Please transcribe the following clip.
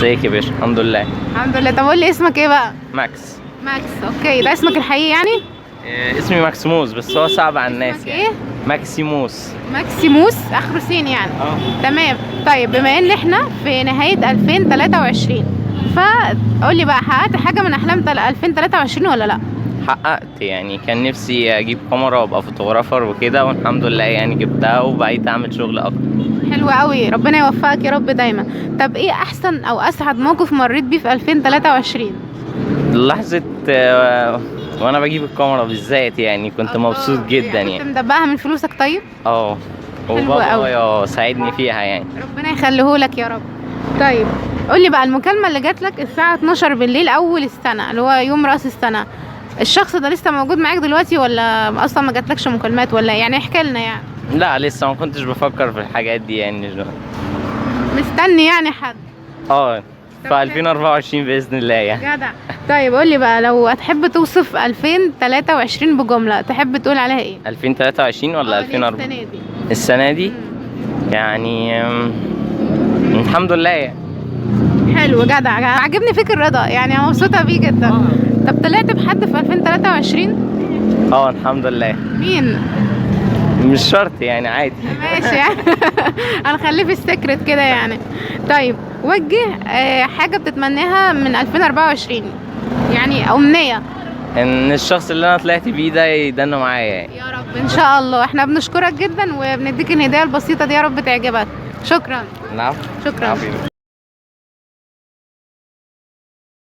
ازيك يا باشا؟ الحمد لله. الحمد لله. طب قول لي اسمك ايه بقى؟ ماكس. ماكس. اوكي، ده اسمك الحقيقي يعني؟ اسمي ماكسيموس بس هو صعب على الناس اسمك يعني. ايه؟ ماكسيموس. ماكسيموس، اخره سين يعني. تمام. طيب بما ان احنا في نهاية 2023 فقول لي بقى، حققت حاجة من احلام 2023 ولا لا؟ حققت يعني، كان نفسي اجيب كاميرا وابقى فوتوغرافر وكده، والحمد لله يعني جبتها وبقيت اعمل شغل اكتر. حلو قوي، ربنا يوفقك يا رب دايما. طب ايه احسن او اسعد موقف مريت بيه في 2023؟ لحظة وانا بجيب الكاميرا بالذات يعني كنت مبسوط جدا كنت يعني. مدبقها من فلوسك طيب؟ اه. حلو قوي. وبابا ساعدني فيها يعني. ربنا يخليهولك يا رب. طيب قولي بقى، المكالمة اللي جات لك الساعة 12 بالليل أول السنة اللي هو يوم رأس السنة، الشخص ده لسه موجود معاك دلوقتي ولا أصلا ما جاتلكش مكالمات ولا يعني؟ احكي لنا يعني. لا لسه ما كنتش بفكر في الحاجات دي يعني. مستني يعني حد؟ اه. في 2024 بإذن الله يعني. جدع. طيب قولي بقى، لو هتحب توصف 2023 بجملة تحب تقول عليها ايه؟ 2023 ولا 2004؟ السنة دي. السنة دي يعني الحمد لله يعني. حلو، جدع. عجبني فيك الرضا يعني، انا مبسوطة بيه جدا. طب طلعت بحد في 2023؟ اه الحمد لله. مين؟ مش شرط يعني، عادي. ماشي يعني. هنخليه في السكرت كده يعني. طيب وجه حاجة بتتمناها من 2024 يعني، أمنية. ان الشخص اللي انا طلعت بيه ده يدنه معايا يعني. يا رب ان شاء الله. احنا بنشكرك جدا وبنديك الهدية البسيطة دي، يا رب تعجبك. شكرا. نعم. شكرا.